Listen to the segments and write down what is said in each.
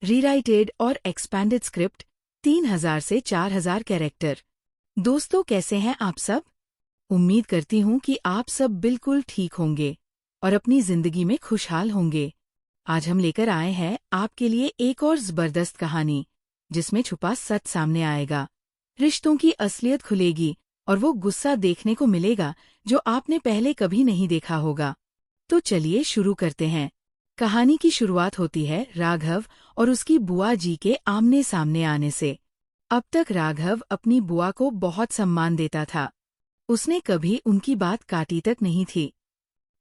रीराइटेड और expanded script, 3000 से 4000 character. दोस्तों, कैसे हैं आप सब? उम्मीद करती हूँ कि आप सब बिल्कुल ठीक होंगे और अपनी जिंदगी में खुशहाल होंगे। आज हम लेकर आए हैं आपके लिए एक और जबरदस्त कहानी, जिसमें छुपा सच सामने आएगा, रिश्तों की असलियत खुलेगी और वो गुस्सा देखने को मिलेगा जो आपने पहले कभी नहीं देखा होगा। तो चलिए शुरू करते हैं। कहानी की शुरुआत होती है राघव और उसकी बुआ जी के आमने सामने आने से। अब तक राघव अपनी बुआ को बहुत सम्मान देता था। उसने कभी उनकी बात काटी तक नहीं थी।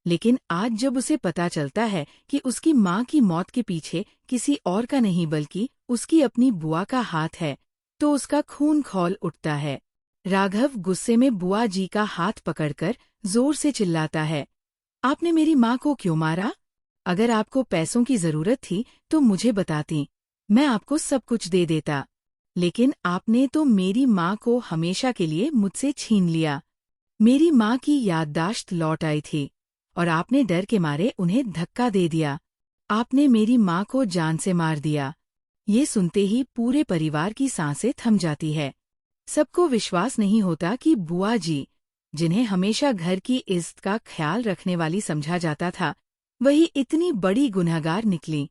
लेकिन आज जब उसे पता चलता है कि उसकी माँ की मौत के पीछे किसी और का नहीं बल्कि उसकी अपनी बुआ का हाथ है, तो उसका खून खौल उठता है। राघव गुस्से में बुआ जी का हाथ पकड़कर जोर से चिल्लाता है, आपने मेरी माँ को क्यों मारा? अगर आपको पैसों की जरूरत थी तो मुझे बताती, मैं आपको सब कुछ दे देता। लेकिन आपने तो मेरी माँ को हमेशा के लिए मुझसे छीन लिया। मेरी माँ की याददाश्त लौट आई थी और आपने डर के मारे उन्हें धक्का दे दिया। आपने मेरी माँ को जान से मार दिया। ये सुनते ही पूरे परिवार की सांसें थम जाती है। सबको विश्वास नहीं होता कि बुआ जी, जिन्हें हमेशा घर की इज्जत का ख्याल रखने वाली समझा जाता था, वही इतनी बड़ी गुनहगार निकली।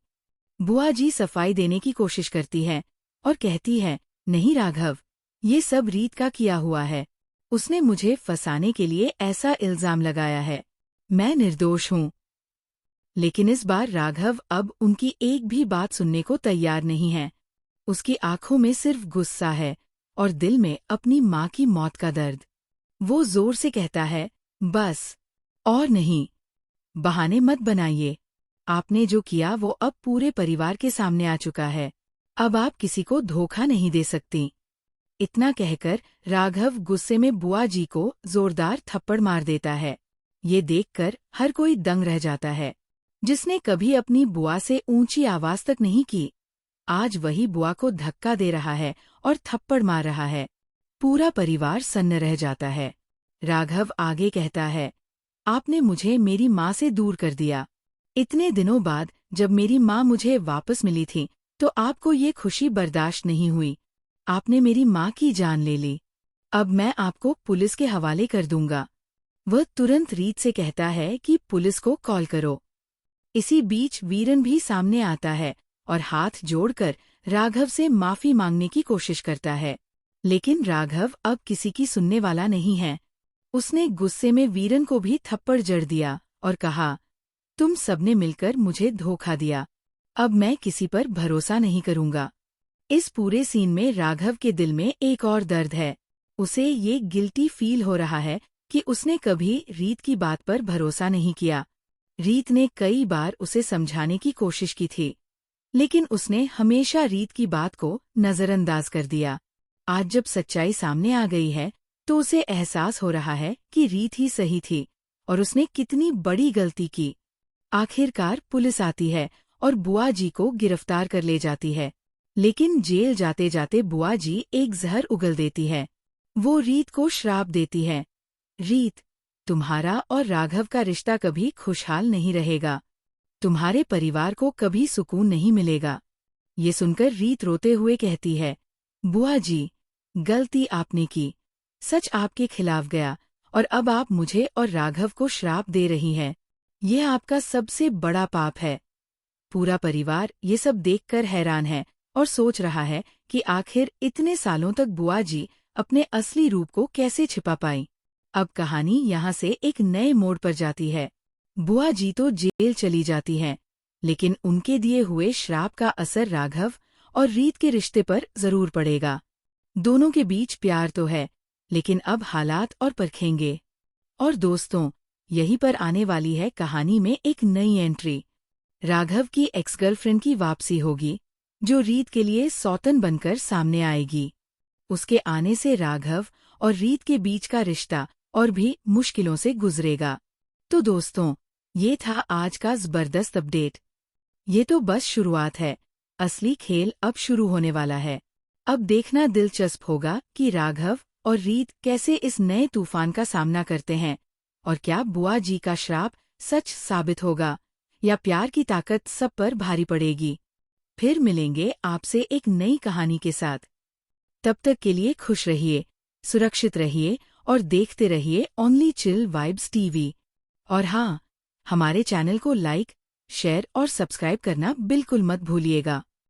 बुआ जी सफाई देने की कोशिश करती है और कहती है, नहीं राघव, ये सब रीत का किया हुआ है। उसने मुझे फंसाने के लिए ऐसा इल्जाम लगाया है। मैं निर्दोष हूँ। लेकिन इस बार राघव अब उनकी एक भी बात सुनने को तैयार नहीं है। उसकी आंखों में सिर्फ गुस्सा है और दिल में अपनी माँ की मौत का दर्द। वो जोर से कहता है, बस, और नहीं, बहाने मत बनाइए। आपने जो किया वो अब पूरे परिवार के सामने आ चुका है। अब आप किसी को धोखा नहीं दे सकती। इतना कहकर राघव गुस्से में बुआ जी को जोरदार थप्पड़ मार देता है। ये देखकर हर कोई दंग रह जाता है। जिसने कभी अपनी बुआ से ऊंची आवाज तक नहीं की, आज वही बुआ को धक्का दे रहा है और थप्पड़ मार रहा है। पूरा परिवार सन्न रह जाता है। राघव आगे कहता है, आपने मुझे मेरी माँ से दूर कर दिया। इतने दिनों बाद जब मेरी माँ मुझे वापस मिली थी तो आपको ये खुशी बर्दाश्त नहीं हुई। आपने मेरी माँ की जान ले ली। अब मैं आपको पुलिस के हवाले कर दूंगा। वह तुरंत रीत से कहता है कि पुलिस को कॉल करो। इसी बीच वीरन भी सामने आता है और हाथ जोड़कर राघव से माफी मांगने की कोशिश करता है। लेकिन राघव अब किसी की सुनने वाला नहीं है। उसने गुस्से में वीरन को भी थप्पड़ जड़ दिया और कहा, तुम सबने मिलकर मुझे धोखा दिया। अब मैं किसी पर भरोसा नहीं करूंगा। इस पूरे सीन में राघव के दिल में एक और दर्द है। उसे ये गिल्टी फील हो रहा है कि उसने कभी रीत की बात पर भरोसा नहीं किया। रीत ने कई बार उसे समझाने की कोशिश की थी, लेकिन उसने हमेशा रीत की बात को नजरअंदाज कर दिया। आज जब सच्चाई सामने आ गई है तो उसे एहसास हो रहा है कि रीत ही सही थी और उसने कितनी बड़ी गलती की। आखिरकार पुलिस आती है और बुआ जी को गिरफ्तार कर ले जाती है। लेकिन जेल जाते जाते बुआ जी एक जहर उगल देती है। वो रीत को श्राप देती है, रीत, तुम्हारा और राघव का रिश्ता कभी खुशहाल नहीं रहेगा। तुम्हारे परिवार को कभी सुकून नहीं मिलेगा। ये सुनकर रीत रोते हुए कहती है, बुआ जी, गलती आपने की, सच आपके खिलाफ गया और अब आप मुझे और राघव को श्राप दे रही हैं। यह आपका सबसे बड़ा पाप है। पूरा परिवार ये सब देखकर हैरान है और सोच रहा है कि आखिर इतने सालों तक बुआ जी अपने असली रूप को कैसे छिपा पाई। अब कहानी यहाँ से एक नए मोड़ पर जाती है। बुआ जी तो जेल चली जाती हैं, लेकिन उनके दिए हुए श्राप का असर राघव और रीत के रिश्ते पर जरूर पड़ेगा। दोनों के बीच प्यार तो है, लेकिन अब हालात और परखेंगे। और दोस्तों, यहीं पर आने वाली है कहानी में एक नई एंट्री। राघव की एक्स गर्लफ्रेंड की वापसी होगी, जो रीत के लिए सौतन बनकर सामने आएगी। उसके आने से राघव और रीत के बीच का रिश्ता और भी मुश्किलों से गुजरेगा। तो दोस्तों, ये था आज का जबरदस्त अपडेट। ये तो बस शुरुआत है। असली खेल अब शुरू होने वाला है। अब देखना दिलचस्प होगा कि राघव और रीत कैसे इस नए तूफान का सामना करते हैं और क्या बुआ जी का श्राप सच साबित होगा या प्यार की ताकत सब पर भारी पड़ेगी। फिर मिलेंगे आपसे एक नई कहानी के साथ। तब तक के लिए खुश रहिए, सुरक्षित रहिए और देखते रहिए ओनली चिल वाइब्स टीवी। और हाँ, हमारे चैनल को लाइक, शेयर और सब्सक्राइब करना बिल्कुल मत भूलिएगा।